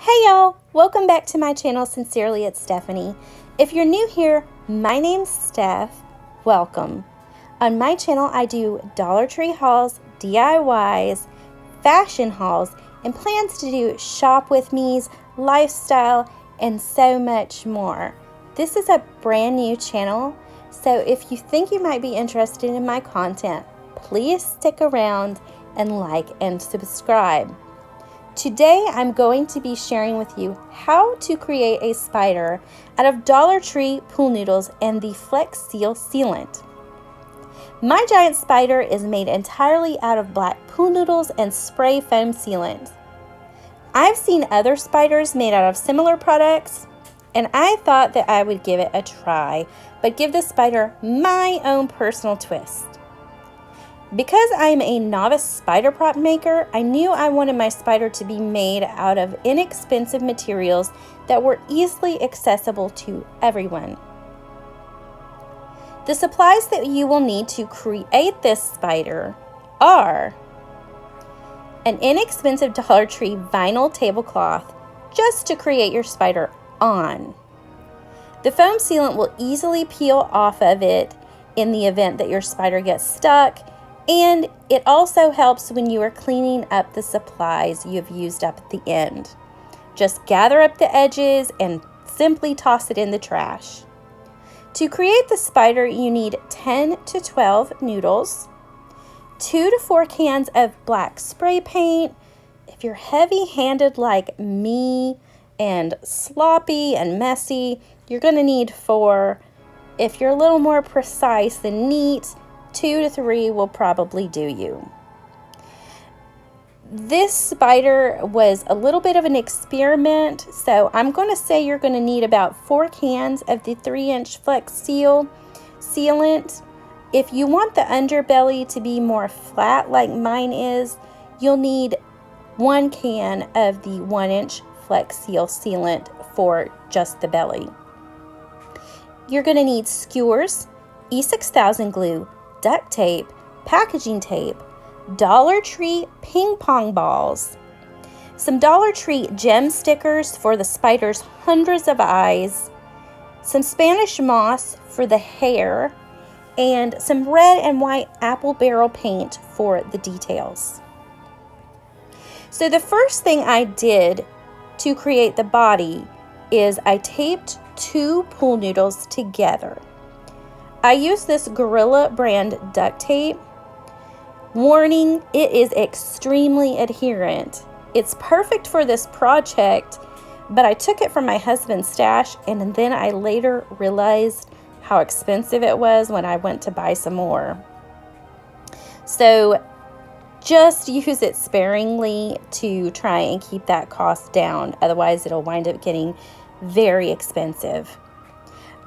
Hey y'all, welcome back to my channel. Sincerely, it's Stephanie. If you're new here, my name's Steph. Welcome. On my channel, I do Dollar Tree hauls, DIYs, fashion hauls, and plans to do shop with me's, lifestyle, and so much more. This is a brand new channel, so if you think you might be interested in my content, please stick around and like and subscribe. Today, I'm going to be sharing with you how to create a spider out of Dollar Tree pool noodles and the Flex Seal sealant. My giant spider is made entirely out of black pool noodles and spray foam sealant. I've seen other spiders made out of similar products, and I thought that I would give it a try, but give the spider my own personal twist. Because I'm a novice spider prop maker, I knew I wanted my spider to be made out of inexpensive materials that were easily accessible to everyone. The supplies that you will need to create this spider are an inexpensive Dollar Tree vinyl tablecloth just to create your spider on. The foam sealant will easily peel off of it in the event that your spider gets stuck, and it also helps when you are cleaning up the supplies you've used up at the end. Just gather up the edges and simply toss it in the trash. To create the spider, you need 10 to 12 noodles, 2 to 4 cans of black spray paint. If you're heavy-handed like me and sloppy and messy, you're going to need 4. If you're a little more precise and neat, 2 to 3 will probably do you. This spider was a little bit of an experiment, so I'm going to say you're going to need about 4 cans of the 3-inch Flex Seal sealant. If you want the underbelly to be more flat like mine is, you'll need 1 can of the 1-inch Flex Seal sealant for just the belly. You're going to need skewers, E6000 glue, duct tape, packaging tape, Dollar Tree ping pong balls, some Dollar Tree gem stickers for the spider's hundreds of eyes, some Spanish moss for the hair, and some red and white apple barrel paint for the details. So the first thing I did to create the body is I taped 2 pool noodles together. I use this Gorilla brand duct tape. Warning, it is extremely adherent. It's perfect for this project, but I took it from my husband's stash, and then I later realized how expensive it was when I went to buy some more. So just use it sparingly to try and keep that cost down. Otherwise, it'll wind up getting very expensive.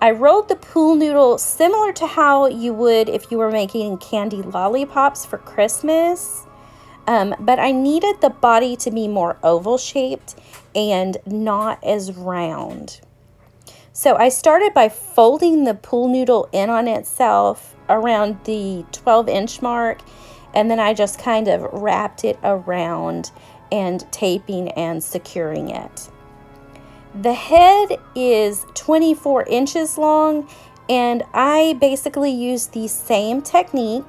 I rolled the pool noodle similar to how you would if you were making candy lollipops for Christmas, but I needed the body to be more oval shaped and not as round. So I started by folding the pool noodle in on itself around the 12-inch mark, and then I just kind of wrapped it around and taping and securing it. The head is 24 inches long, and I basically used the same technique,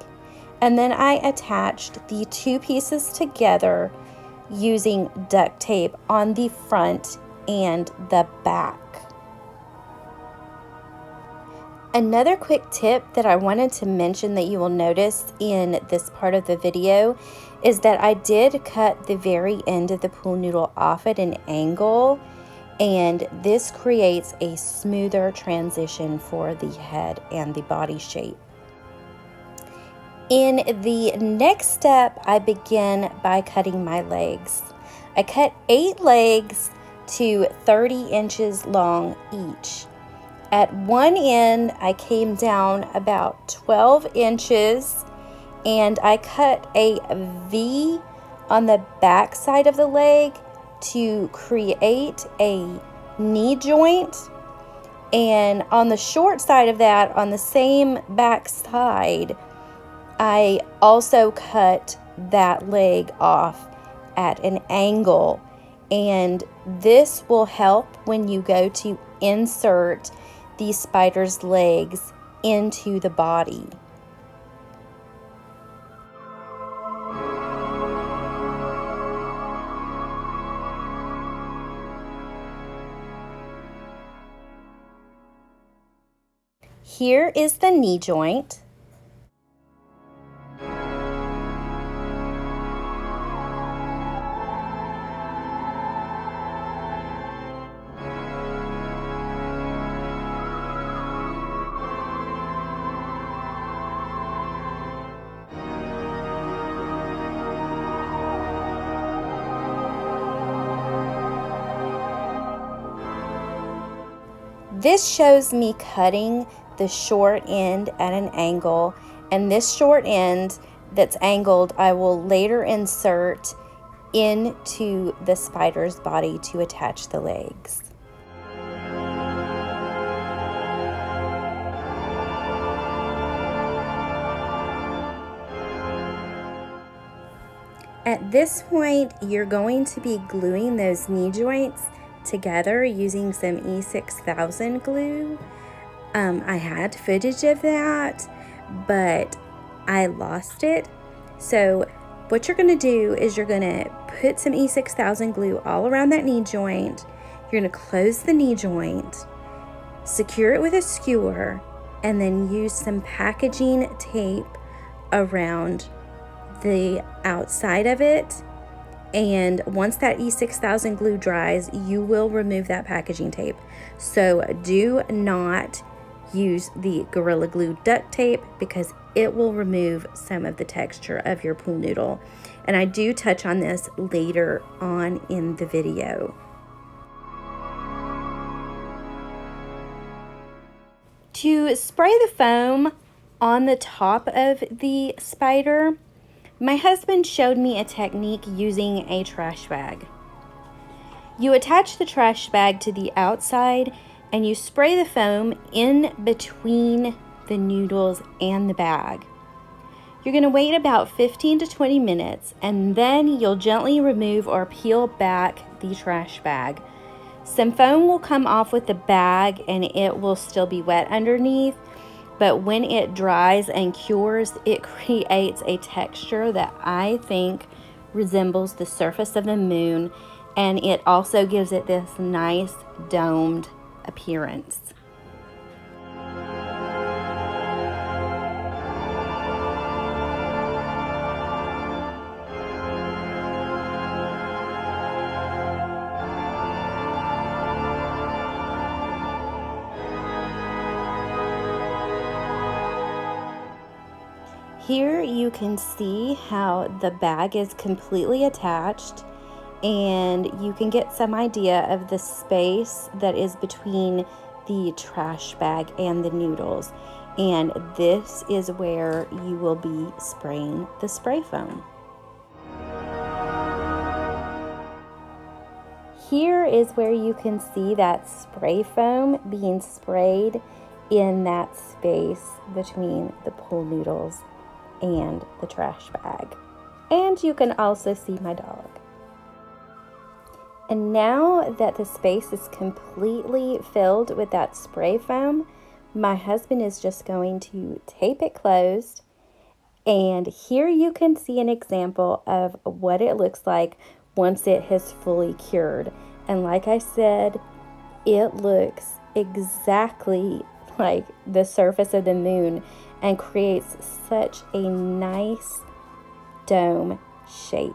and then I attached the 2 pieces together using duct tape on the front and the back. Another quick tip that I wanted to mention that you will notice in this part of the video is that I did cut the very end of the pool noodle off at an angle, and this creates a smoother transition for the head and the body shape. In the next step, I begin by cutting my legs. I cut 8 legs to 30 inches long each. At one end, I came down about 12 inches, and I cut a V on the back side of the leg to create a knee joint, and on the short side of that, on the same back side, I also cut that leg off at an angle and this will help when you go to insert the spider's legs into the body. Here is the knee joint. This shows me cutting the short end at an angle, and this short end that's angled I will later insert into the spider's body to attach the legs. At this point, you're going to be gluing those knee joints together using some E6000 glue. I had footage of that, but I lost it. So what you're going to do is you're going to put some E6000 glue all around that knee joint. You're going to close the knee joint, secure it with a skewer, and then use some packaging tape around the outside of it. And once that E6000 glue dries, you will remove that packaging tape. So do not use the Gorilla Glue duct tape because it will remove some of the texture of your pool noodle. And I do touch on this later on in the video. To spray the foam on the top of the spider, my husband showed me a technique using a trash bag. You attach the trash bag to the outside and you spray the foam in between the noodles and the bag. You're going to wait about 15 to 20 minutes and then you'll gently remove or peel back the trash bag. Some foam will come off with the bag and it will still be wet underneath. But when it dries and cures, it creates a texture that I think resembles the surface of the moon, and it also gives it this nice domed appearance. Here you can see how the bag is completely attached, and you can get some idea of the space that is between the trash bag and the noodles. And this is where you will be spraying the spray foam. Here is where you can see that spray foam being sprayed in that space between the pool noodles and the trash bag. And you can also see my dog. And now that the space is completely filled with that spray foam, my husband is just going to tape it closed. And here you can see an example of what it looks like once it has fully cured. And like I said, it looks exactly like the surface of the moon and creates such a nice dome shape.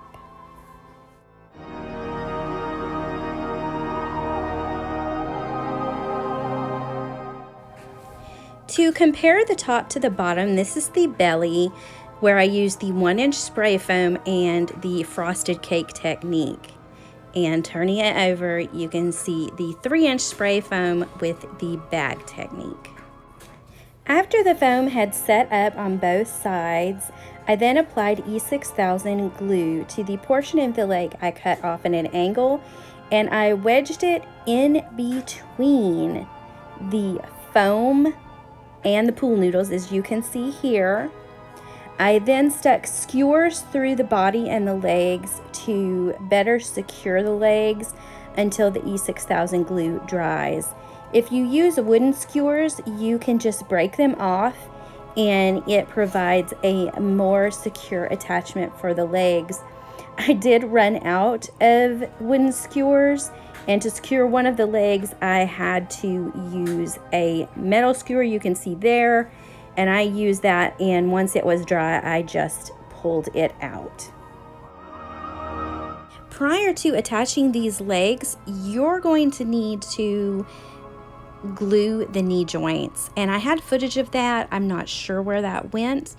To compare the top to the bottom, this is the belly where I use the 1-inch spray foam and the frosted cake technique. And turning it over, you can see the 3-inch spray foam with the bag technique. After the foam had set up on both sides, I then applied E6000 glue to the portion of the leg I cut off at an angle, and I wedged it in between the foam and the pool noodles, as you can see here. I then stuck skewers through the body and the legs to better secure the legs until the E6000 glue dries. If you use wooden skewers, you can just break them off and it provides a more secure attachment for the legs. I did run out of wooden skewers, and to secure one of the legs, I had to use a metal skewer you can see there, and I used that, and once it was dry, I just pulled it out. Prior to attaching these legs, you're going to need to glue the knee joints, and I had footage of that. I'm not sure where that went,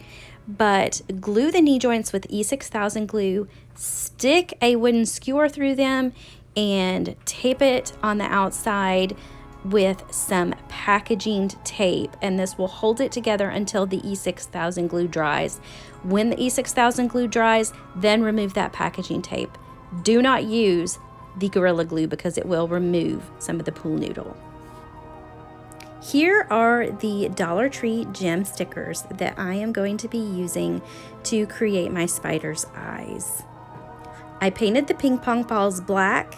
but glue the knee joints with E6000 glue, stick a wooden skewer through them, and tape it on the outside with some packaging tape, and this will hold it together until the E6000 glue dries. When the E6000 glue dries, then remove that packaging tape. Do not use the Gorilla Glue because it will remove some of the pool noodle. Here are the Dollar Tree gem stickers that I am going to be using to create my spider's eyes. I painted the ping pong balls black,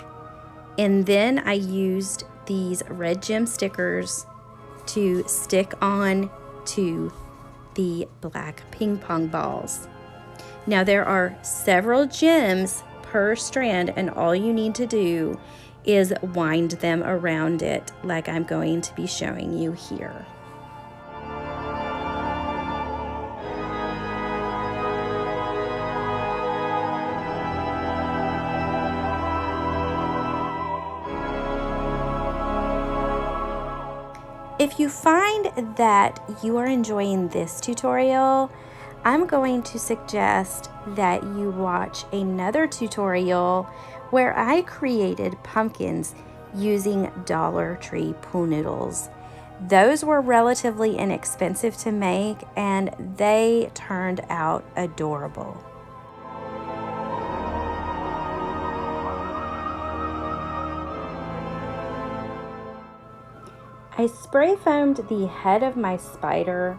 and then I used these red gem stickers to stick on to the black ping pong balls. Now there are several gems per strand, and all you need to do is wind them around it like I'm going to be showing you here. If you find that you are enjoying this tutorial, I'm going to suggest that you watch another tutorial where I created pumpkins using Dollar Tree pool noodles. Those were relatively inexpensive to make, and they turned out adorable. I spray foamed the head of my spider,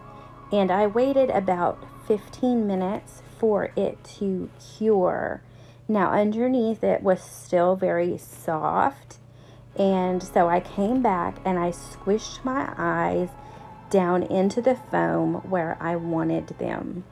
and I waited about 15 minutes for it to cure. Now underneath it was still very soft, and so I came back and I squished my eyes down into the foam where I wanted them.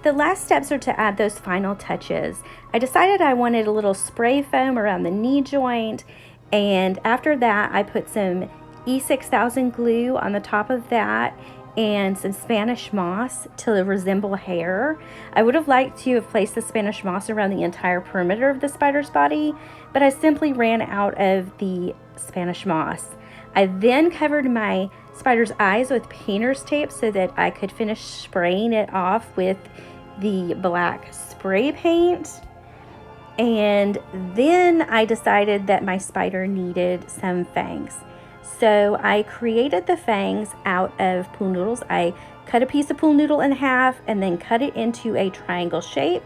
The last steps are to add those final touches. I decided I wanted a little spray foam around the knee joint, and after that I put some E6000 glue on the top of that and some Spanish moss to resemble hair. I would have liked to have placed the Spanish moss around the entire perimeter of the spider's body, but I simply ran out of the Spanish moss. I then covered my spider's eyes with painter's tape so that I could finish spraying it off with the black spray paint. And then I decided that my spider needed some fangs. So I created the fangs out of pool noodles. I cut a piece of pool noodle in half and then cut it into a triangle shape.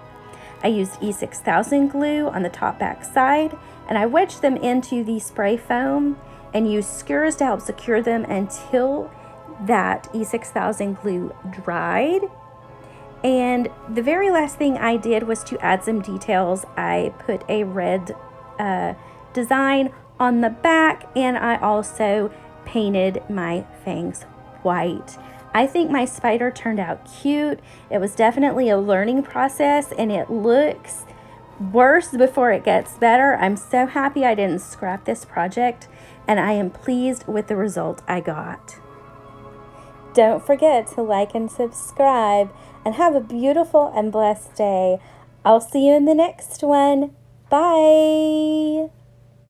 I used E6000 glue on the top back side, and I wedged them into the spray foam and used skewers to help secure them until that E6000 glue dried. And the very last thing I did was to add some details. I put a red design on the back, and I also painted my fangs white. I think my spider turned out cute. It was definitely a learning process, and it looks worse before it gets better. I'm so happy I didn't scrap this project, and I am pleased with the result I got. Don't forget to like and subscribe, and have a beautiful and blessed day. I'll see you in the next one. Bye.